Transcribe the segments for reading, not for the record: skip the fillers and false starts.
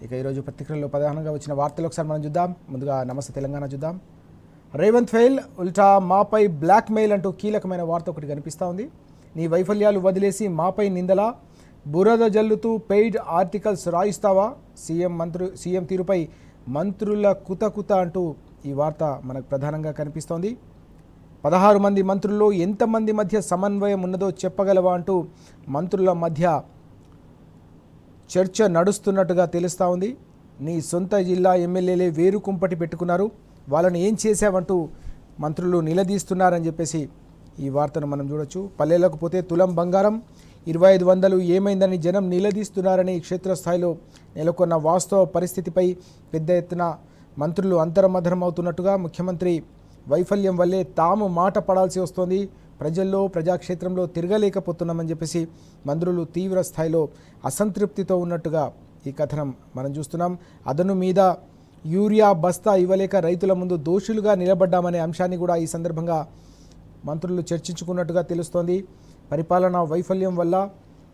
ఇక ఈరోజు పత్రికల్లో ప్రధానంగా వచ్చిన వార్తలు ఒకసారి మనం చూద్దాం. ముందుగా నమస్తే తెలంగాణ చూద్దాం. రేవంత్ ఫెయిల్, ఉల్టా మాపై బ్లాక్ మెయిల్ అంటూ కీలకమైన వార్త ఒకటి కనిపిస్తూ ఉంది. నీ వైఫల్యాలు వదిలేసి మాపై నిందల, బురద జల్లుతూ పెయిడ్ ఆర్టికల్స్ రాయిస్తావా, సీఎం తీరుపై మంత్రుల కుత అంటూ ఈ వార్త మనకు ప్రధానంగా కనిపిస్తోంది. 16 మంది మంత్రుల్లో ఎంతమంది మధ్య సమన్వయం ఉన్నదో చెప్పగలవా అంటూ మంత్రుల మధ్య చర్చ నడుస్తున్నట్టుగా తెలుస్తూ ఉంది. నీ సొంత జిల్లా ఎమ్మెల్యేలే వేరు కుంపటి పెట్టుకున్నారు, వాళ్ళని ఏం చేశావంటూ మంత్రులు నిలదీస్తున్నారని చెప్పేసి ఈ వార్తను మనం చూడొచ్చు. పల్లెలకు పోతే తులం బంగారం, 2500 ఏమైందని జనం నిలదీస్తున్నారని క్షేత్రస్థాయిలో నెలకొన్న వాస్తవ పరిస్థితిపై పెద్ద ఎత్తున మంత్రులు అంతర్మథనం అవుతున్నట్టుగా, ముఖ్యమంత్రి వైఫల్యం వల్లే తాము మాట పడాల్సి వస్తోంది, ప్రజల్లో ప్రజాక్షేత్రంలో తిరగలేకపోతున్నామని చెప్పేసి మంత్రులు తీవ్ర స్థాయిలో అసంతృప్తితో ఉన్నట్టుగా ఈ కథనం మనం చూస్తున్నాం. అదను మీద యూరియా బస్తా ఇవ్వలేక రైతుల ముందు దోషులుగా నిలబడ్డామనే అంశాన్ని కూడా ఈ సందర్భంగా మంత్రులు చర్చించుకున్నట్టుగా తెలుస్తోంది. పరిపాలనా వైఫల్యం వల్ల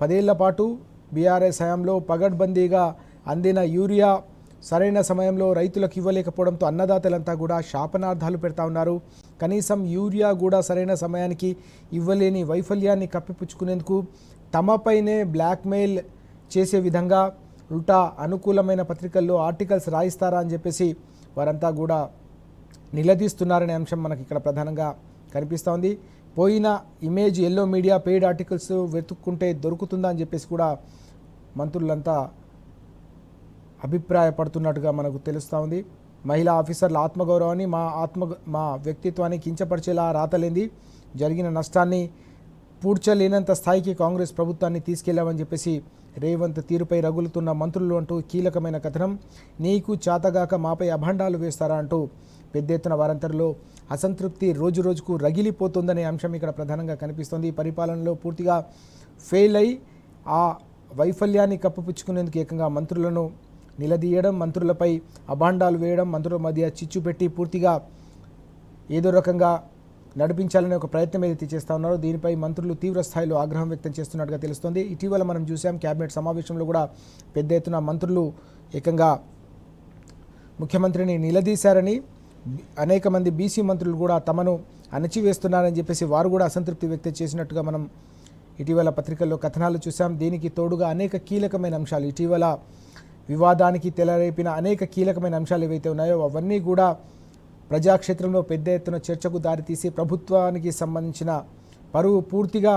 10 ఏళ్ల పాటు బీఆర్ఎస్ హయాంలో పగడ్బందీగా అందిన యూరియా సరైన సమయంలో రైతులకు ఇవ్వలేకపోవడంతో అన్నదాతలంతా కూడా శాపనార్థాలు పెడతా ఉన్నారు. కనీసం యూరియా కూడా సరైన సమయానికి ఇవ్వలేని వైఫల్యాన్ని కప్పిపుచ్చుకునేందుకు తమపైనే బ్లాక్మెయిల్ చేసే విధంగా ఉల్టా అనుకూలమైన పత్రికల్లో ఆర్టికల్స్ రాయిస్తారా అని చెప్పేసి వారంతా కూడా నిలదీస్తున్నారనే అంశం మనకి ఇక్కడ ప్రధానంగా కనిపిస్తోంది. పోయిన image yellow media paid articles వెతుక్కుంటే దొరుకుతుందా అని చెప్పేసి కూడా మంత్రులంతా అభిప్రాయపడుతున్నట్టుగా మనకు తెలుస్తూ ఉంది. మహిళా ఆఫీసర్ల ఆత్మగౌరవాన్ని మా వ్యక్తిత్వాన్ని కించపరిచేలా రాతలేంది, జరిగిన నష్టాన్ని పూడ్చలేనంత స్థాయికి కాంగ్రెస్ ప్రభుత్వాన్ని తీసుకెళ్లామని చెప్పేసి రేవంత్ తీరుపై రగులుతున్న మంత్రులు అంటూ కీలకమైన కథనం. నీకు చేతగాక మాపై అభాండాలు వేస్తారా అంటూ పెద్ద ఎత్తున వారంతరిలో అసంతృప్తి రోజుకు రగిలిపోతుందనే అంశం ఇక్కడ ప్రధానంగా కనిపిస్తోంది. పరిపాలనలో పూర్తిగా ఫెయిల్ అయి ఆ వైఫల్యాన్ని కప్పిపుచ్చుకునేందుకు ఏకంగా మంత్రులను నిలదీయడం, మంత్రులపై అభాండాలు వేయడం, మంత్రుల మధ్య చిచ్చు పెట్టి పూర్తిగా ఏదో రకంగా నడిపించాలనే ఒక ప్రయత్నం ఏదైతే చేస్తూ ఉన్నారో దీనిపై మంత్రులు తీవ్ర స్థాయిలో ఆగ్రహం వ్యక్తం చేస్తున్నట్టుగా తెలుస్తోంది. ఇటీవల మనం చూసాం కేబినెట్ సమావేశంలో కూడా పెద్ద ఎత్తున మంత్రులు ఏకంగా ముఖ్యమంత్రిని నిలదీశారని, అనేక మంది బీసీ మంత్రులు కూడా తమను అణచివేస్తున్నారని చెప్పేసి వారు కూడా అసంతృప్తి వ్యక్తం చేసినట్టుగా మనం ఇటీవల పత్రికల్లో కథనాలు చూసాం. దీనికి తోడుగా అనేక కీలకమైన అంశాలు, ఇటీవల వివాదానికి తెలరేపిన అనేక కీలకమైన అంశాలు ఏవైతే ఉన్నాయో అవన్నీ కూడా ప్రజాక్షేత్రంలో పెద్ద ఎత్తున చర్చకు దారితీసి ప్రభుత్వానికి సంబంధించిన పరువు పూర్తిగా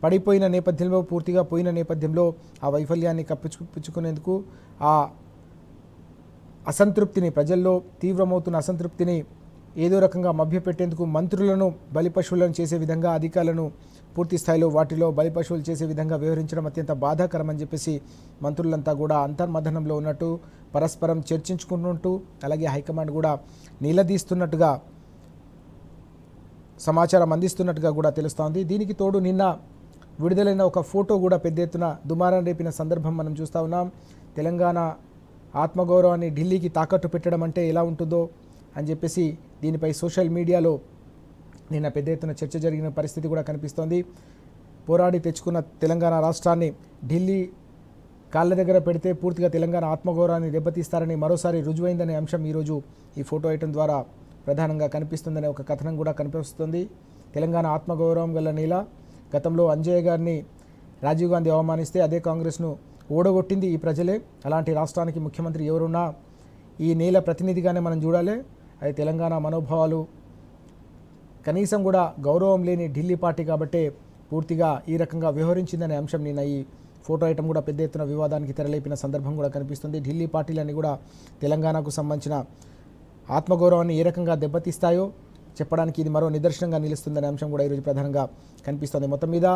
పడిపోయిన నేపథ్యంలో, పూర్తిగా పోయిన నేపథ్యంలో ఆ వైఫల్యాన్ని కప్పిపుచ్చుకునేందుకు, ఆ అసంతృప్తిని, ప్రజల్లో తీవ్రమవుతున్న అసంతృప్తిని ఏదో రకంగా మభ్యపెట్టేందుకు మంత్రులను బలిపశువులను చేసే విధంగా, అధికారులను పూర్తి స్థాయిలో వాటిలో బలిపశువులు చేసే విధంగా వ్యవహరించడం అత్యంత బాధాకరమని చెప్పేసి మంత్రులంతా కూడా అంతర్మథనంలో ఉన్నట్టు, పరస్పరం చర్చించుకుంటూ, అలాగే హైకమాండ్ కూడా నిలదీస్తున్నట్టుగా సమాచారం అందిస్తున్నట్టుగా కూడా తెలుస్తోంది. దీనికి తోడు నిన్న విడుదలైన ఒక ఫోటో కూడా పెద్ద ఎత్తున దుమారం రేపిన సందర్భం మనం చూస్తూ ఉన్నాం. తెలంగాణ ఆత్మగౌరవాన్ని ఢిల్లీకి తాకట్టు పెట్టడం అంటే ఎలా ఉంటుందో అని చెప్పేసి దీనిపై సోషల్ మీడియాలో నిన్న పెద్ద ఎత్తున చర్చ జరిగిన పరిస్థితి కూడా కనిపిస్తోంది. పోరాడి తెచ్చుకున్న తెలంగాణ రాష్ట్రాన్ని ఢిల్లీ కాళ్ళ దగ్గర పెడితే పూర్తిగా తెలంగాణ ఆత్మగౌరవాన్ని దెబ్బతీస్తారని మరోసారి రుజువైందనే అంశం ఈరోజు ఈ ఫోటో ఐటమ్ ద్వారా ప్రధానంగా కనిపిస్తుందనే ఒక కథనం కూడా కనిపిస్తుంది. తెలంగాణ ఆత్మగౌరవం గల నేల, గతంలో అంజయ్య గారిని రాజీవ్ గాంధీ అవమానిస్తే అదే కాంగ్రెస్ను ఓడగొట్టింది ఈ ప్రజలే. అలాంటి రాష్ట్రానికి ముఖ్యమంత్రి ఎవరున్నా ఈ నేల ప్రతినిధిగానే మనం చూడాలి. అది తెలంగాణ మనోభావాలు కనీసం కూడా గౌరవం లేని ఢిల్లీ పార్టీ కాబట్టే పూర్తిగా ఈ రకంగా వ్యవహరించిందనే అంశం నిన్న ఈ ఫోటో ఐటమ్ కూడా పెద్ద ఎత్తున వివాదానికి తెరలేపిన సందర్భం కూడా కనిపిస్తుంది. ఢిల్లీ పార్టీలన్నీ కూడా తెలంగాణకు సంబంధించిన ఆత్మగౌరవాన్ని ఏ రకంగా దెబ్బతీస్తాయో చెప్పడానికి ఇది మరో నిదర్శనంగా నిలుస్తుందనే అంశం కూడా ఈరోజు ప్రధానంగా కనిపిస్తుంది. మొత్తం మీద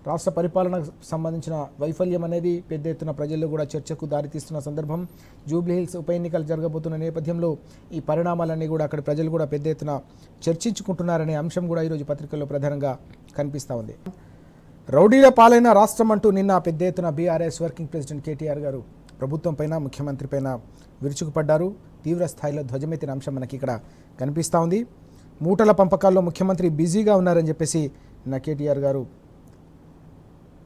రాష్ట్ర పరిపాలనకు సంబంధించిన వైఫల్యం అనేది పెద్ద ఎత్తున ప్రజల్లో కూడా చర్చకు దారితీస్తున్న సందర్భం. జూబ్లీహిల్స్ ఉప ఎన్నికలు జరగబోతున్న నేపథ్యంలో ఈ పరిణామాలన్నీ కూడా అక్కడ ప్రజలు కూడా పెద్ద ఎత్తున చర్చించుకుంటున్నారనే అంశం కూడా ఈరోజు పత్రికల్లో ప్రధానంగా కనిపిస్తూ ఉంది. రౌడీల పాలైన రాష్ట్రం అంటూ నిన్న పెద్ద ఎత్తున బీఆర్ఎస్ వర్కింగ్ ప్రెసిడెంట్ కేటీఆర్ గారు ప్రభుత్వం పైన, ముఖ్యమంత్రి పైన విరుచుకుపడ్డారు. తీవ్ర స్థాయిలో ధ్వజమెత్తిన అంశం మనకి ఇక్కడ కనిపిస్తూ ఉంది. మూటల పంపకాల్లో ముఖ్యమంత్రి బిజీగా ఉన్నారని చెప్పేసి నిన్న కేటీఆర్ గారు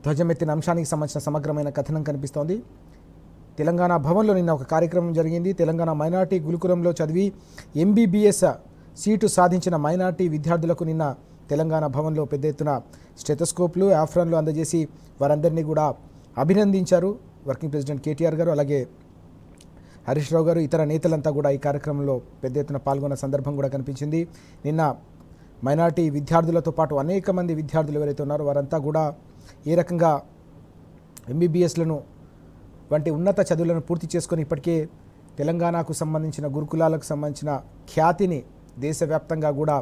ధ్వజమెత్తిన అంశానికి సంబంధించిన సమగ్రమైన కథనం కనిపిస్తోంది. తెలంగాణ భవన్లో నిన్న ఒక కార్యక్రమం జరిగింది. తెలంగాణ మైనార్టీ గురుకులంలో చదివి ఎంబీబీఎస్ సీటు సాధించిన మైనార్టీ విద్యార్థులకు నిన్న తెలంగాణ భవన్లో పెద్ద ఎత్తున స్టెథోస్కోప్లు, ఆఫ్రాన్లు అందజేసి వారందరినీ కూడా అభినందించారు వర్కింగ్ ప్రెసిడెంట్ కేటీఆర్ గారు. అలాగే హరీష్ రావు గారు, ఇతర నేతలంతా కూడా ఈ కార్యక్రమంలో పెద్ద ఎత్తున పాల్గొన్న సందర్భం కూడా కనిపించింది. నిన్న మైనార్టీ విద్యార్థులతో పాటు అనేక మంది విద్యార్థులు ఎవరైతే ఉన్నారో వారంతా కూడా ఏ రకంగా ఎంబీబీఎస్లను వంటి ఉన్నత చదువులను పూర్తి చేసుకొని ఇప్పటికే తెలంగాణకు సంబంధించిన గురుకులాలకు సంబంధించిన ఖ్యాతిని దేశవ్యాప్తంగా కూడా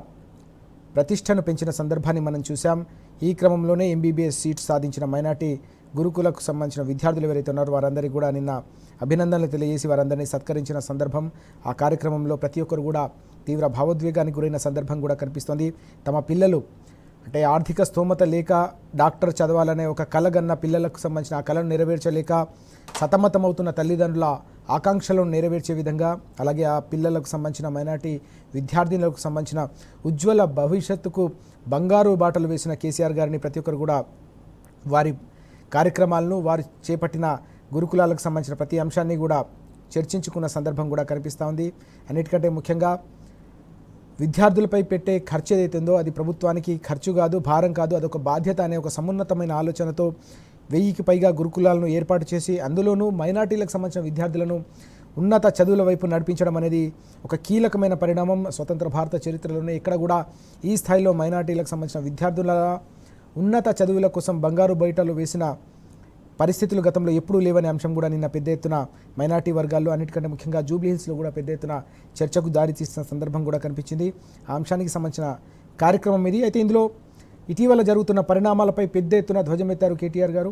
ప్రతిష్టను పెంచిన సందర్భాన్ని మనం చూసాం. ఈ క్రమంలోనే ఎంబీబీఎస్ సీట్ సాధించిన మైనార్టీ గురుకులకు సంబంధించిన విద్యార్థులు ఎవరైతే ఉన్నారో వారందరికీ కూడా నిన్న అభినందనలు తెలియజేసి వారందరినీ సత్కరించిన సందర్భం. ఆ కార్యక్రమంలో ప్రతి ఒక్కరు కూడా తీవ్ర భావోద్వేగానికి గురైన సందర్భం కూడా కనిపిస్తోంది. తమ పిల్లలు అంటే ఆర్థిక స్తోమత లేక డాక్టర్ చదవాలనే ఒక కలగన్న పిల్లలకు సంబంధించిన ఆ కళను నెరవేర్చలేక సతమతమవుతున్న తల్లిదండ్రుల ఆకాంక్షలను నెరవేర్చే విధంగా, అలాగే ఆ పిల్లలకు సంబంధించిన మైనార్టీ విద్యార్థినులకు సంబంధించిన ఉజ్వల భవిష్యత్తుకు బంగారు బాటలు వేసిన కేసీఆర్ గారిని ప్రతి ఒక్కరు కూడా వారి కార్యక్రమాలను, వారు చేపట్టిన గురుకులాలకు సంబంధించిన ప్రతి అంశాన్ని కూడా చర్చించుకున్న సందర్భం కూడా కనిపిస్తూ ఉంది. అన్నిటికంటే ముఖ్యంగా విద్యార్థులపై పెట్టే ఖర్చు ఏదైతుందో అది ప్రభుత్వానికి ఖర్చు కాదు, భారం కాదు, అదొక బాధ్యత అనే ఒక సమున్నతమైన ఆలోచనతో 1000కి పైగా గురుకులాలను ఏర్పాటు చేసి అందులోనూ మైనార్టీలకు సంబంధించిన విద్యార్థులను ఉన్నత చదువుల వైపు నడిపించడం అనేది ఒక కీలకమైన పరిణామం. స్వతంత్ర భారత చరిత్రలోనే ఎక్కడ కూడా ఈ స్థాయిలో మైనార్టీలకు సంబంధించిన విద్యార్థుల ఉన్నత చదువుల కోసం బంగారు బయటలు వేసిన పరిస్థితులు గతంలో ఎప్పుడూ లేవనే అంశం కూడా నిన్న పెద్ద ఎత్తున మైనార్టీ వర్గాల్లో, అన్నిటికంటే ముఖ్యంగా జూబ్లీ హిల్స్లో కూడా పెద్ద ఎత్తున చర్చకు దారితీస్తున్న సందర్భం కూడా కనిపించింది. ఆ అంశానికి సంబంధించిన కార్యక్రమం ఇది. అయితే ఇందులో ఇటీవల జరుగుతున్న పరిణామాలపై పెద్ద ఎత్తున ధ్వజమెత్తారు కేటీఆర్ గారు.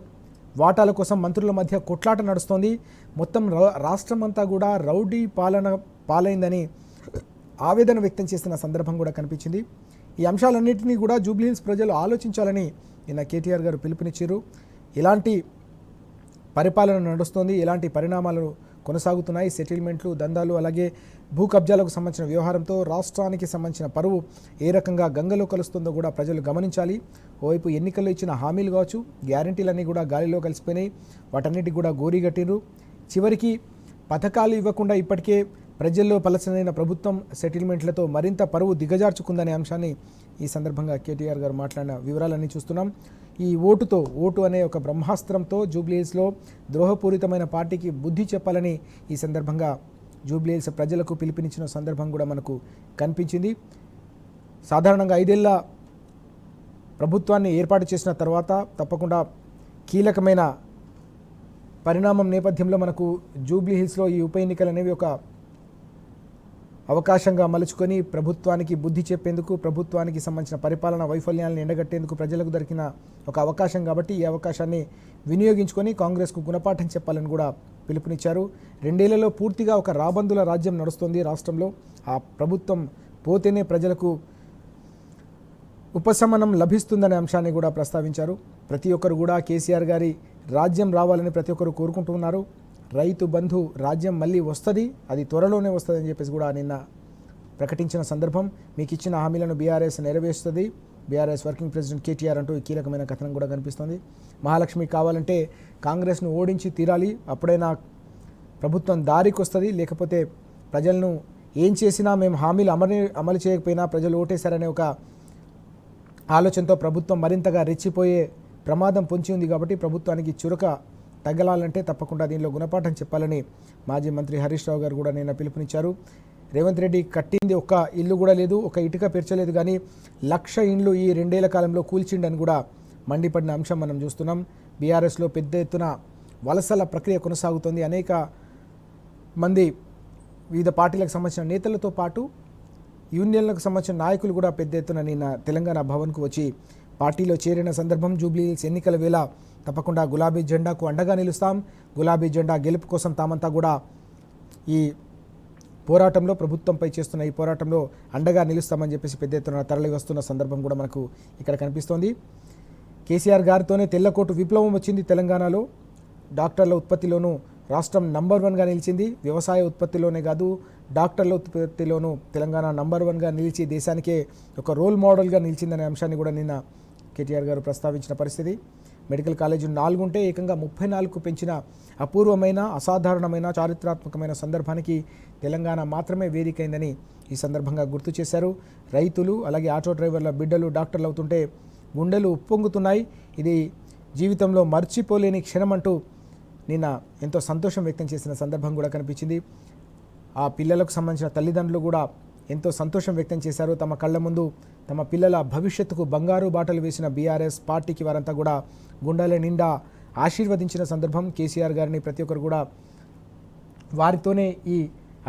వాటాల కోసం మంత్రుల మధ్య కొట్లాట నడుస్తోంది, మొత్తం రాష్ట్రం అంతా కూడా రౌడీ పాలైందని ఆవేదన వ్యక్తం చేస్తున్న సందర్భం కూడా కనిపించింది. ఈ అంశాలన్నింటినీ కూడా జూబ్లీ హిల్స్ ప్రజలు ఆలోచించాలని నిన్న కేటీఆర్ గారు పిలుపునిచ్చారు. ఎలాంటి పరిపాలన నడుస్తోంది, ఎలాంటి పరిణామాలు కొనసాగుతున్నాయి, సెటిల్మెంట్లు, దందాలు, అలాగే భూ కబ్జాలకు సంబంధించిన వ్యవహారంతో రాష్ట్రానికి సంబంధించిన పరువు ఏ రకంగా గంగలో కలుస్తుందో కూడా ప్రజలు గమనించాలి. ఓవైపు ఎన్నికల్లో ఇచ్చిన హామీలు కావచ్చు, గ్యారంటీలన్నీ కూడా గాలిలో కలిసిపోయినాయి, వాటన్నిటికి కూడా గోరీగట్టిరు. చివరికి పథకాలు ఇవ్వకుండా ఇప్పటికే ప్రజల్లో పలచనైన ప్రభుత్వం సెటిల్మెంట్లతో మరింత పరువు దిగజార్చుకుందనే అంశాన్ని ఈ సందర్భంగా కేటీఆర్ గారు మాట్లాడిన వివరాలన్నీ చూస్తున్నాం. ఈ ఓటు అనే ఒక బ్రహ్మాస్త్రంతో జూబ్లీహిల్స్లో ద్రోహపూరితమైన పార్టీకి బుద్ధి చెప్పాలని ఈ సందర్భంగా జూబ్లీహిల్స్ ప్రజలకు పిలుపునిచ్చిన సందర్భం కూడా మనకు కనిపించింది. సాధారణంగా 5 ఏళ్ల ప్రభుత్వాన్ని ఏర్పాటు చేసిన తర్వాత తప్పకుండా కీలకమైన పరిణామం నేపథ్యంలో మనకు జూబ్లీహిల్స్లో ఈ ఉప ఎన్నికలు అనేవి ఒక అవకాశంగా మలుచుకొని ప్రభుత్వానికి బుద్ధి చెప్పేందుకు, ప్రభుత్వానికి సంబంధించిన పరిపాలన వైఫల్యాలను ఎండగట్టేందుకు ప్రజలకు దొరికిన ఒక అవకాశం కాబట్టి ఈ అవకాశాన్ని వినియోగించుకొని కాంగ్రెస్కు గుణపాఠం చెప్పాలని కూడా పిలుపునిచ్చారు. 2 ఏళ్లలో పూర్తిగా ఒక రాబందుల రాజ్యం నడుస్తుంది రాష్ట్రంలో. ఆ ప్రభుత్వం పోతేనే ప్రజలకు ఉపశమనం లభిస్తుందనే అంశాన్ని కూడా ప్రస్తావించారు. ప్రతి ఒక్కరు కూడా కేసీఆర్ గారి రాజ్యం రావాలని ప్రతి ఒక్కరు కోరుకుంటున్నారు. రైతు బంధు రాజ్యం మళ్ళీ వస్తుంది, అది త్వరలోనే వస్తుంది అని చెప్పేసి కూడా నిన్న ప్రకటించిన సందర్భం. మీకు ఇచ్చిన హామీలను బీఆర్ఎస్ నెరవేరుస్తుంది, బీఆర్ఎస్ వర్కింగ్ ప్రెసిడెంట్ కేటీఆర్ అంటూ కీలకమైన కథనం కూడా కనిపిస్తోంది. మహాలక్ష్మి కావాలంటే కాంగ్రెస్ను ఓడించి తీరాలి, అప్పుడైనా ప్రభుత్వం దారికి వస్తుంది, లేకపోతే ప్రజలను ఏం చేసినా మేము హామీలు అమలు చేయకపోయినా ప్రజలు ఓటేశారనే ఒక ఆలోచనతో ప్రభుత్వం మరింతగా రెచ్చిపోయే ప్రమాదం పొంచి ఉంది. కాబట్టి ప్రభుత్వానికి చురక తగ్గలాలంటే తప్పకుండా దీనిలో గుణపాఠం చెప్పాలని మాజీ మంత్రి హరీష్ రావు గారు కూడా నిన్న పిలుపునిచ్చారు. రేవంత్ రెడ్డి కట్టింది ఒక్క ఇల్లు కూడా లేదు, ఒక ఇటుక పెర్చలేదు, కానీ 1,00,000 ఇండ్లు ఈ 2 ఏళ్ల కాలంలో కూల్చిండని కూడా మండిపడిన అంశం మనం చూస్తున్నాం. బీఆర్ఎస్లో పెద్ద ఎత్తున వలసల ప్రక్రియ కొనసాగుతోంది. అనేక మంది వివిధ పార్టీలకు సంబంధించిన నేతలతో పాటు యూనియన్లకు సంబంధించిన నాయకులు కూడా పెద్ద ఎత్తున నిన్న తెలంగాణ భవన్కు వచ్చి పార్టీలో చేరిన సందర్భం. జూబ్లీహిల్స్ ఎన్నికల వేళ తప్పకుండా గులాబీ జెండాకు అండగా నిలుస్తాం, గులాబీ జెండా గెలుపు కోసం తామంతా కూడా ఈ పోరాటంలో, ప్రభుత్వంపై చేస్తున్న ఈ పోరాటంలో అండగా నిలుస్తామని చెప్పేసి పెద్ద ఎత్తున తరలి వస్తున్న సందర్భం కూడా మనకు ఇక్కడ కనిపిస్తోంది. కేసీఆర్ గారితోనే తెల్లకోటు విప్లవం వచ్చింది తెలంగాణలో. డాక్టర్ల ఉత్పత్తిలోనూ రాష్ట్రం నంబర్ 1గా నిలిచింది. వ్యవసాయ ఉత్పత్తిలోనే కాదు, డాక్టర్ల ఉత్పత్తిలోనూ తెలంగాణ నంబర్ 1గా నిలిచి దేశానికే ఒక రోల్ మోడల్గా నిలిచిందనే అంశాన్ని కూడా నిన్న కేటీఆర్ గారు ప్రస్తావించిన పరిస్థితి. మెడికల్ కాలేజీలు 4 ఉంటే ఏకంగా 34కు పెంచిన అపూర్వమైన, అసాధారణమైన, చారిత్రాత్మకమైన సందర్భానికి తెలంగాణ మాత్రమే వేదికైందని ఈ సందర్భంగా గుర్తు చేశారు. రైతులు అలాగే ఆటో డ్రైవర్ల బిడ్డలు డాక్టర్లు అవుతుంటే గుండెలు ఉప్పొంగుతున్నాయి. ఇది జీవితంలో మర్చిపోలేని క్షణమంటూ నిన్న ఎంతో సంతోషం వ్యక్తం చేసిన సందర్భం కూడా కనిపించింది. ఆ పిల్లలకు సంబంధించిన తల్లిదండ్రులు కూడా ఎంతో సంతోషం వ్యక్తం చేశారు. తమ కళ్ళ ముందు తమ పిల్లల భవిష్యత్తుకు బంగారు బాటలు వేసిన బీఆర్ఎస్ పార్టీకి వారంతా కూడా గుండెల నిండా ఆశీర్వదించిన సందర్భం. కేసీఆర్ గారిని ప్రతి ఒక్కరు కూడా వారితోనే ఈ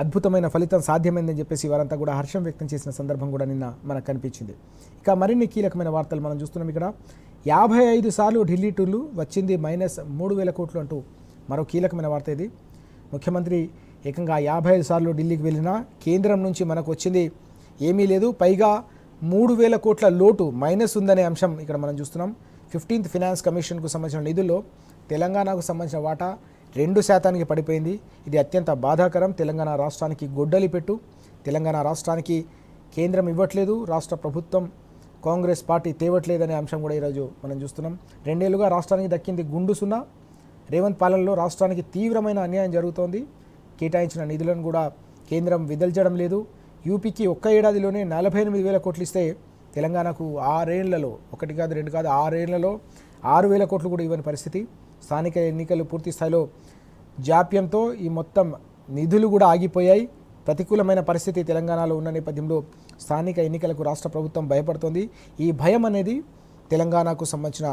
అద్భుతమైన ఫలితం సాధ్యమైందని చెప్పేసి వారంతా కూడా హర్షం వ్యక్తం చేసిన సందర్భం కూడా నిన్న మనకు కనిపించింది. ఇక మరిన్ని కీలకమైన వార్తలు మనం చూస్తున్నాం. ఇక్కడ 55 సార్లు ఢిల్లీ టూర్లు వచ్చింది -3,000 కోట్లు అంటూ మరో కీలకమైన వార్త ఇది. ముఖ్యమంత్రి ఏకంగా 55 సార్లు ఢిల్లీకి వెళ్ళినా కేంద్రం నుంచి మనకు వచ్చింది ఏమీ లేదు, పైగా 3,000 కోట్ల లోటు మైనస్ ఉందనే అంశం ఇక్కడ మనం చూస్తున్నాం. 15th ఫైనాన్స్ కమిషన్కు సంబంధించిన నిధుల్లో తెలంగాణకు సంబంధించిన వాటా 2% పడిపోయింది. ఇది అత్యంత బాధాకరం. తెలంగాణ రాష్ట్రానికి గొడ్డలి పెట్టు. తెలంగాణ రాష్ట్రానికి కేంద్రం ఇవ్వట్లేదు, రాష్ట్ర ప్రభుత్వం కాంగ్రెస్ పార్టీ తేవట్లేదనే అంశం కూడా ఈరోజు మనం చూస్తున్నాం. 2 ఏళ్లుగా రాష్ట్రానికి దక్కింది గుండు సున్నా. రేవంత్ పాలనలో రాష్ట్రానికి తీవ్రమైన అన్యాయం జరుగుతోంది. కేటాయించిన నిధులను కూడా కేంద్రం విదల్చడం లేదు. యూపీకి ఒక్క ఏడాదిలోనే 48,000 కోట్లు ఇస్తే తెలంగాణకు 6 ఏళ్లలో 1 కాదు 2 కాదు 6 ఏళ్లలో 6,000 కోట్లు కూడా ఇవ్వని పరిస్థితి. స్థానిక ఎన్నికలు పూర్తి స్థాయిలో జాప్యంతో ఈ మొత్తం నిధులు కూడా ఆగిపోయాయి. ప్రతికూలమైన పరిస్థితి తెలంగాణలో ఉన్న నేపథ్యంలో స్థానిక ఎన్నికలకు రాష్ట్ర ప్రభుత్వం భయపడుతోంది. ఈ భయం అనేది తెలంగాణకు సంబంధించిన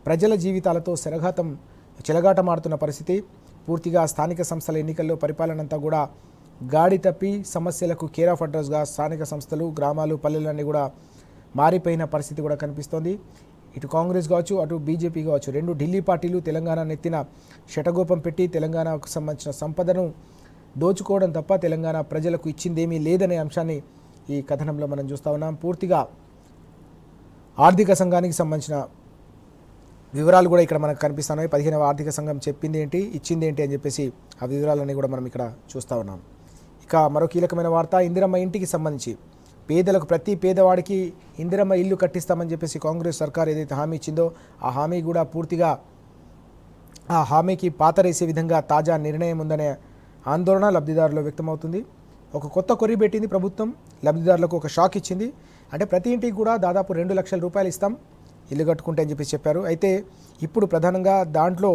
ప్రజల జీవితాలతో చెలగాటమాడుతున్న పరిస్థితి. పూర్తిగా స్థానిక సంస్థల ఎన్నికల్లో పరిపాలన అంతా కూడా గాడి తప్పి సమస్యలకు కేర్ ఆఫ్ అడ్రస్గా స్థానిక సంస్థలు, గ్రామాలు, పల్లెలన్నీ కూడా మారిపోయిన పరిస్థితి కూడా కనిపిస్తోంది. ఇటు కాంగ్రెస్ కావచ్చు, అటు బీజేపీ కావచ్చు, 2 ఢిల్లీ పార్టీలు తెలంగాణ నెత్తిన శటగోపం పెట్టి తెలంగాణకు సంబంధించిన సంపదను దోచుకోవడం తప్ప తెలంగాణ ప్రజలకు ఇచ్చిందేమీ లేదనే అంశాన్ని ఈ కథనంలో మనం చూస్తూ ఉన్నాం. పూర్తిగా ఆర్థిక సంఘానికి సంబంధించిన వివరాలు కూడా ఇక్కడ మనకు కనిపిస్తున్నాయి. 15వ ఆర్థిక సంఘం చెప్పింది ఏంటి, ఇచ్చింది ఏంటి అని చెప్పేసి ఆ వివరాలన్నీ కూడా మనం ఇక్కడ చూస్తూ ఉన్నాం. ఇక మరో కీలకమైన వార్త, ఇందిరమ్మ ఇంటికి సంబంధించి పేదలకు ప్రతి పేదవాడికి ఇందిరమ్మ ఇల్లు కట్టిస్తామని చెప్పేసి కాంగ్రెస్ సర్కార్ ఏదైతే హామీ ఇచ్చిందో ఆ హామీ కూడా పూర్తిగా ఆ హామీకి పాతరేసే విధంగా తాజా నిర్ణయం ఉందనే ఆందోళన లబ్ధిదారులు వ్యక్తమవుతుంది. ఒక కొత్త కొర్రీ పెట్టింది ప్రభుత్వం, లబ్ధిదారులకు ఒక షాక్ ఇచ్చింది. అంటే ప్రతి ఇంటికి కూడా దాదాపు 2 లక్షల రూపాయలు ఇస్తాం ఇల్లు కట్టుకుంటే అని చెప్పేసి చెప్పారు. అయితే ఇప్పుడు ప్రధానంగా దాంట్లో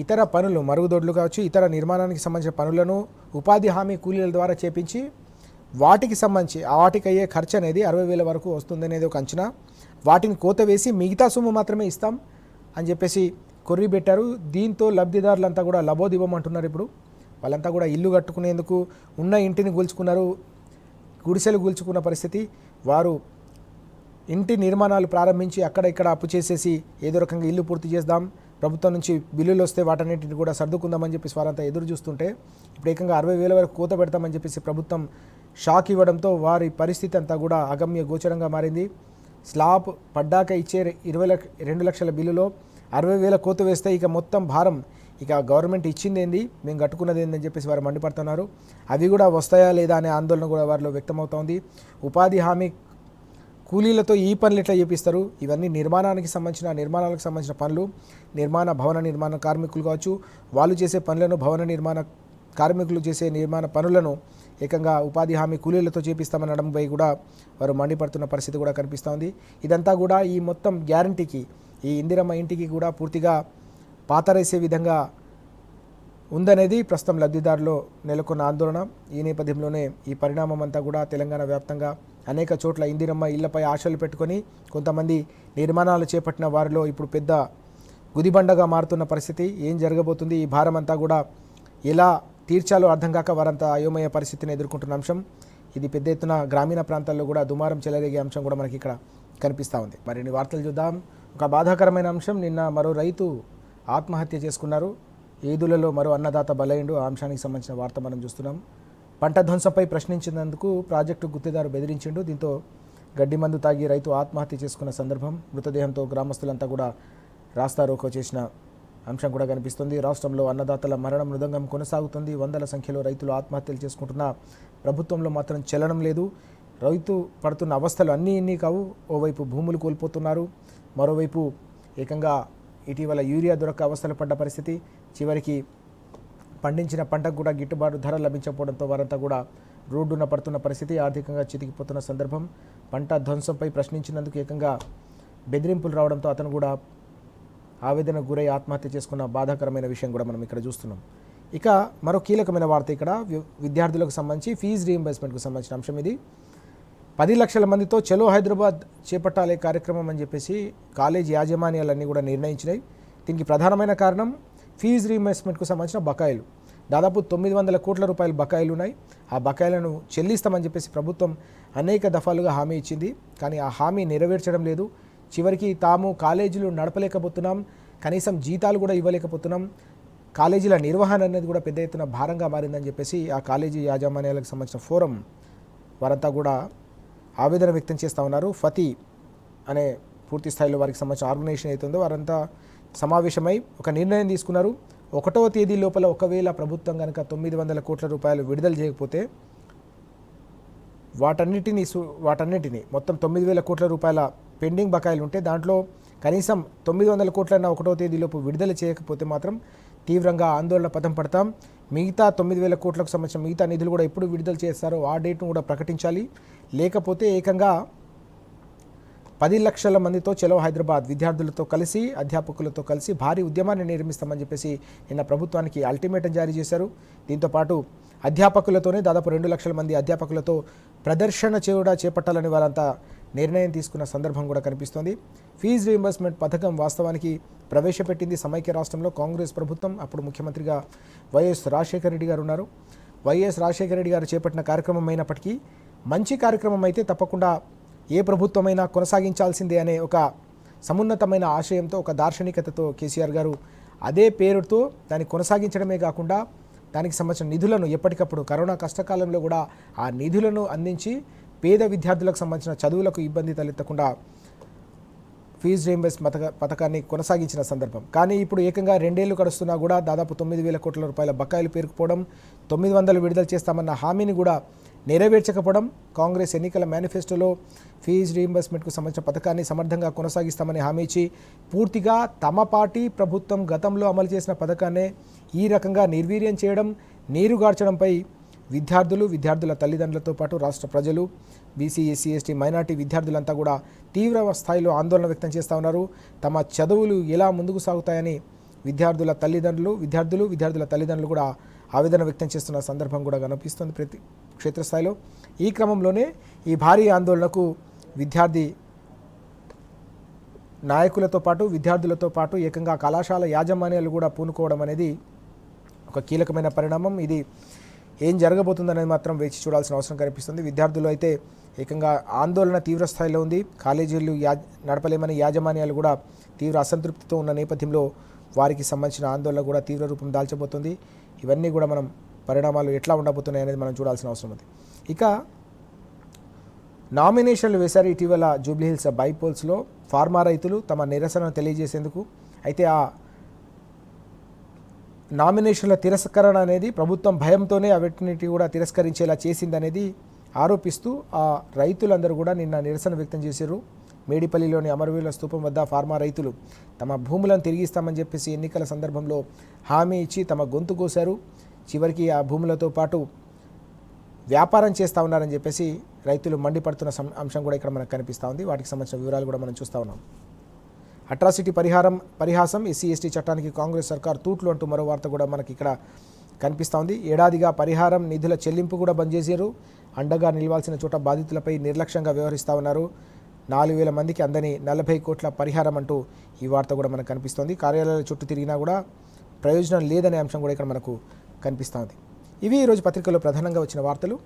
ఇతర పనులు, మరుగుదొడ్లు కావచ్చు, ఇతర నిర్మాణానికి సంబంధించిన పనులను ఉపాధి హామీ కూలీల ద్వారా చేపించి వాటికి సంబంధించి వాటికి అయ్యే ఖర్చు అనేది 60,000 వరకు వస్తుందనేది ఒక అంచనా. వాటిని కోత వేసి మిగతా సొమ్ము మాత్రమే ఇస్తాం అని చెప్పేసి కొర్రీ పెట్టారు. దీంతో లబ్ధిదారులంతా కూడా లబోదివ్వమంటున్నారు. ఇప్పుడు వాళ్ళంతా కూడా ఇల్లు కట్టుకునేందుకు ఉన్న ఇంటిని కూల్చుకున్నారు, గుడిసెలు కూల్చుకున్న పరిస్థితి. వారు ఇంటి నిర్మాణాలు ప్రారంభించి అక్కడ ఇక్కడ అప్పు చేసేసి ఏదో రకంగా ఇల్లు పూర్తి చేద్దాం, ప్రభుత్వం నుంచి బిల్లులు వస్తే వాటన్నిటిని కూడా సర్దుకుందామని చెప్పేసి వారంతా ఎదురు చూస్తుంటే ఇప్పుడు ఏకంగా 60,000 వరకు కోత పెడతామని చెప్పేసి ప్రభుత్వం షాక్ ఇవ్వడంతో వారి పరిస్థితి అంతా కూడా అగమ్య గోచరంగా మారింది. స్లాబ్ పడ్డాక ఇచ్చే 2 లక్షల బిల్లులో 60,000 కోత వేస్తే ఇక మొత్తం భారం ఇక గవర్నమెంట్ ఇచ్చింది ఏంది, మేము కట్టుకున్నది ఏందని చెప్పేసి వారు మండిపడుతున్నారు. అవి కూడా వస్తాయా లేదా అనే ఆందోళన కూడా వారిలో వ్యక్తమవుతోంది. ఉపాధి హామీ కూలీలతో ఈ పనులు ఎట్లా చేపిస్తారు? ఇవన్నీ నిర్మాణాలకు సంబంధించిన పనులు, భవన నిర్మాణ కార్మికులు కావచ్చు, వాళ్ళు చేసే పనులను, భవన నిర్మాణ కార్మికులు చేసే నిర్మాణ పనులను ఏకంగా ఉపాధి హామీ కూలీలతో చేపిస్తామనడంపై కూడా వారు మండిపడుతున్న పరిస్థితి కూడా కనిపిస్తోంది. ఇదంతా కూడా ఈ మొత్తం గ్యారంటీకి, ఈ ఇందిరమ్మ ఇంటికి కూడా పూర్తిగా పాతరేసే విధంగా ఉందనేది ప్రస్తుతం లబ్ధిదారులో నెలకొన్న ఆందోళన. ఈ నేపథ్యంలోనే ఈ పరిణామం అంతా కూడా తెలంగాణ వ్యాప్తంగా అనేక చోట్ల ఇందిరమ్మ ఇళ్లపై ఆశలు పెట్టుకొని కొంతమంది నిర్మాణాలు చేపట్టిన వారిలో ఇప్పుడు పెద్ద గుదిబండగా మారుతున్న పరిస్థితి. ఏం జరగబోతుంది, ఈ భారం అంతా కూడా ఎలా తీర్చాలో అర్థం కాక వారంతా అయోమయ పరిస్థితిని ఎదుర్కొంటున్న అంశం. ఇది పెద్ద ఎత్తున గ్రామీణ ప్రాంతాల్లో కూడా దుమారం చెలరేగే అంశం కూడా మనకి ఇక్కడ కనిపిస్తూ ఉంది. మరిన్ని వార్తలు చూద్దాం. ఒక బాధాకరమైన అంశం, నిన్న మరో రైతు ఆత్మహత్య చేసుకున్నారు. ఈదులలో మరో అన్నదాత బలైండు. ఆ అంశానికి సంబంధించిన వార్త మనం చూస్తున్నాం. పంట ధ్వంసంపై ప్రశ్నించినందుకు ప్రాజెక్టు గుత్తేదారు బెదిరించిండు. దీంతో గడ్డి మందు తాగి రైతు ఆత్మహత్య చేసుకున్న సందర్భం. మృతదేహంతో గ్రామస్తులంతా కూడా రాస్తారోకో చేసిన అంశం కూడా కనిపిస్తుంది. రాష్ట్రంలో అన్నదాతల మరణ మృదంగం కొనసాగుతుంది. వందల సంఖ్యలో రైతులు ఆత్మహత్యలు చేసుకుంటున్న ప్రభుత్వంలో మాత్రం చలనం లేదు. రైతు పడుతున్న అవస్థలు అన్నీ కావు. ఓవైపు భూములు కోల్పోతున్నారు, మరోవైపు ఏకంగా ఇటీవల యూరియా దొరక్క అవస్థలు పడ్డ పరిస్థితి, చివరికి పండించిన పంటకు కూడా గిట్టుబాటు ధర లభించకపోవడంతో వారంతా కూడా రోడ్డున పడుతున్న పరిస్థితి, ఆర్థికంగా చితికిపోతున్న సందర్భం. పంట ధ్వంసంపై ప్రశ్నించినందుకు ఏకంగా బెదిరింపులు రావడంతో అతను కూడా ఆవేదనకు గురై ఆత్మహత్య చేసుకున్న బాధాకరమైన విషయం కూడా మనం ఇక్కడ చూస్తున్నాం. ఇక మరో కీలకమైన వార్త ఇక్కడ విద్యార్థులకు సంబంధించి ఫీజు రీయింబర్స్మెంట్కు సంబంధించిన అంశం ఇది. 10 లక్షల మందితో చలో హైదరాబాద్ చేపట్టాలే కార్యక్రమం అని చెప్పేసి కాలేజ్ యాజమాన్యాలన్నీ కూడా నిర్ణయించినాయి. దీనికి ప్రధానమైన కారణం ఫీజు రీయింబర్స్మెంట్కు సంబంధించిన బకాయిలు. దాదాపు 900 కోట్ల రూపాయల బకాయిలు ఉన్నాయి. ఆ బకాయిలను చెల్లిస్తామని చెప్పేసి ప్రభుత్వం అనేక దఫాలుగా హామీ ఇచ్చింది. కానీ ఆ హామీ నెరవేర్చడం లేదు. చివరికి తాము కాలేజీలు నడపలేకపోతున్నాం, కనీసం జీతాలు కూడా ఇవ్వలేకపోతున్నాం, కాలేజీల నిర్వహణ అనేది కూడా పెద్ద ఎత్తున భారంగా మారిందని చెప్పేసి ఆ కాలేజీ యాజమాన్యాలకు సంబంధించిన ఫోరం వారంతా కూడా ఆవేదన వ్యక్తం చేస్తూ ఉన్నారు. ఫతి అనే పూర్తి స్థాయిలో వారికి సంబంధించిన ఆర్గనైజేషన్ అవుతుందో వారంతా సమావేశమై ఒక నిర్ణయం తీసుకున్నారు. 1వ తేదీ లోపల ఒకవేళ ప్రభుత్వం కనుక 900 కోట్ల రూపాయలు విడుదల చేయకపోతే వాటన్నిటినీ మొత్తం 9,000 కోట్ల రూపాయల పెండింగ్ బకాయిలు ఉంటే దాంట్లో కనీసం 900 కోట్లన్న 1వ తేదీలోపు విడుదల చేయకపోతే మాత్రం తీవ్రంగా ఆందోళన పథం పడతాం. మిగతా 9,000 కోట్లకు సంబంధించిన మిగతా నిధులు కూడా ఎప్పుడు విడుదల చేస్తారో ఆ డేట్ను కూడా ప్రకటించాలి. లేకపోతే ఏకంగా 10 లక్షల మందితో చలో హైదరాబాద్ విద్యార్థులతో కలిసి అధ్యాపకులతో కలిసి భారీ ఉద్యమాన్ని నిర్మిస్తామని చెప్పేసి నిన్న ప్రభుత్వానికి అల్టిమేటం జారీ చేశారు. దీంతోపాటు అధ్యాపకులతోనే దాదాపు 2 లక్షల మంది అధ్యాపకులతో ప్రదర్శన కూడా చేపట్టాలని వారంతా నిర్ణయం తీసుకున్న సందర్భం కూడా కనిపిస్తోంది. ఫీజు రీయింబర్స్మెంట్ పథకం వాస్తవానికి ప్రవేశపెట్టింది సమైక్య రాష్ట్రంలో కాంగ్రెస్ ప్రభుత్వం. అప్పుడు ముఖ్యమంత్రిగా వైఎస్ రాజశేఖర రెడ్డి గారు ఉన్నారు. వైఎస్ రాజశేఖర రెడ్డి గారు చేపట్టిన కార్యక్రమం అయినప్పటికీ మంచి కార్యక్రమం అయితే తప్పకుండా ఏ ప్రభుత్వమైనా కొనసాగించాల్సిందే అనే ఒక సమున్నతమైన ఆశయంతో, ఒక దార్శనికతతో కేసీఆర్ గారు అదే పేరుతో దాన్ని కొనసాగించడమే కాకుండా దానికి సంబంధించిన నిధులను ఎప్పటికప్పుడు కరోనా కష్టకాలంలో కూడా ఆ నిధులను అందించి పేద విద్యార్థులకు సంబంధించిన చదువులకు ఇబ్బంది తలెత్తకుండా ఫీజు రీయింబర్స్మెంట్ పథకాన్ని కొనసాగించిన సందర్భం. కానీ ఇప్పుడు ఏకంగా 2 ఏళ్లు గడుస్తున్నా కూడా దాదాపు 9,000 కోట్ల రూపాయల బకాయిలు పేరుకుపోవడం, 900 విడుదల చేస్తామన్న హామీని కూడా నెరవేర్చకపోవడం, కాంగ్రెస్ ఎన్నికల మేనిఫెస్టోలో ఫీజు రీయింబర్స్మెంట్కు సంబంధించిన పథకాన్ని సమర్థంగా కొనసాగిస్తామని హామీ ఇచ్చి పూర్తిగా తమ పార్టీ ప్రభుత్వం గతంలో అమలు చేసిన పథకాన్నే ఈ రకంగా నిర్వీర్యం చేయడం, నీరుగార్చడంపై విద్యార్థుల తల్లిదండ్రులతో పాటు రాష్ట్ర ప్రజలు, బీసీ, ఎస్సీ, ఎస్టీ, మైనార్టీ విద్యార్థులంతా కూడా తీవ్ర స్థాయిలో ఆందోళన వ్యక్తం చేస్తూ ఉన్నారు. తమ చదువులు ఎలా ముందుకు సాగుతాయని విద్యార్థుల తల్లిదండ్రులు కూడా ఆవేదన వ్యక్తం చేస్తున్న సందర్భం కూడా కనిపిస్తుంది ప్రతి క్షేత్రస్థాయిలో. ఈ క్రమంలోనే ఈ భారీ ఆందోళనకు విద్యార్థి నాయకులతో పాటు విద్యార్థులతో పాటు ఏకంగా కళాశాల యాజమాన్యాలు కూడా పూనుకోవడం అనేది ఒక కీలకమైన పరిణామం. ఇది ఏం జరగబోతుందనేది మాత్రం వేచి చూడాల్సిన అవసరం కనిపిస్తుంది. విద్యార్థులు అయితే ఏకంగా ఆందోళన తీవ్ర స్థాయిలో ఉంది. కాలేజీలు నడపలేమని యాజమాన్యాలు కూడా తీవ్ర అసంతృప్తితో ఉన్న నేపథ్యంలో వారికి సంబంధించిన ఆందోళన కూడా తీవ్ర రూపం దాల్చబోతుంది. ఇవన్నీ కూడా మనం పరిణామాలు ఎట్లా ఉండబోతున్నాయి అనేది మనం చూడాల్సిన అవసరం ఉంది. ఇక నామినేషన్లు వేశారు ఇటీవల జూబ్లీహిల్స్ బైపోల్స్లో ఫార్మా రైతులు తమ నిరసనను తెలియజేసేందుకు. అయితే ఆ నామినేషన్ల తిరస్కరణ అనేది ప్రభుత్వం భయంతోనే అవిటిని కూడా తిరస్కరించేలా చేసిందనేది ఆరోపిస్తూ ఆ రైతులందరూ కూడా నిన్న నిరసన వ్యక్తం చేశారు. మేడిపల్లిలోని అమరవీరుల స్తూపం వద్ద ఫార్మా రైతులు తమ భూములను తిరిగిస్తామని చెప్పేసి ఎన్నికల సందర్భంలో హామీ ఇచ్చి తమ గొంతు కోశారు. చివరికి ఆ భూములతో పాటు వ్యాపారం చేస్తూ ఉన్నారని చెప్పేసి రైతులు మండిపడుతున్న అంశం కూడా ఇక్కడ మనకు కనిపిస్తూ ఉంది. వాటికి సంబంధించిన వివరాలు కూడా మనం చూస్తూ ఉన్నాం. అట్రాసిటీ పరిహాసం ఎస్సీ ఎస్టీ చట్టానికి కాంగ్రెస్ సర్కార్ తూట్లు అంటూ మరో వార్త కూడా మనకి ఇక్కడ కనిపిస్తూ ఉంది. ఏడాదిగా పరిహారం నిధుల చెల్లింపు కూడా బంద్ చేశారు. అండగా నిలవాల్సిన చోట బాధితులపై నిర్లక్ష్యంగా వ్యవహరిస్తూ ఉన్నారు. 4,000 మందికి అందని 40 కోట్ల పరిహారం అంటూ ఈ వార్త కూడా మనకు కనిపిస్తోంది. కార్యాలయాల చుట్టూ తిరిగినా కూడా ప్రయోజనం లేదనే అంశం కూడా ఇక్కడ మనకు కనిపిస్తోంది. ఇవి ఈరోజు పత్రికల్లో ప్రధానంగా వచ్చిన వార్తలు.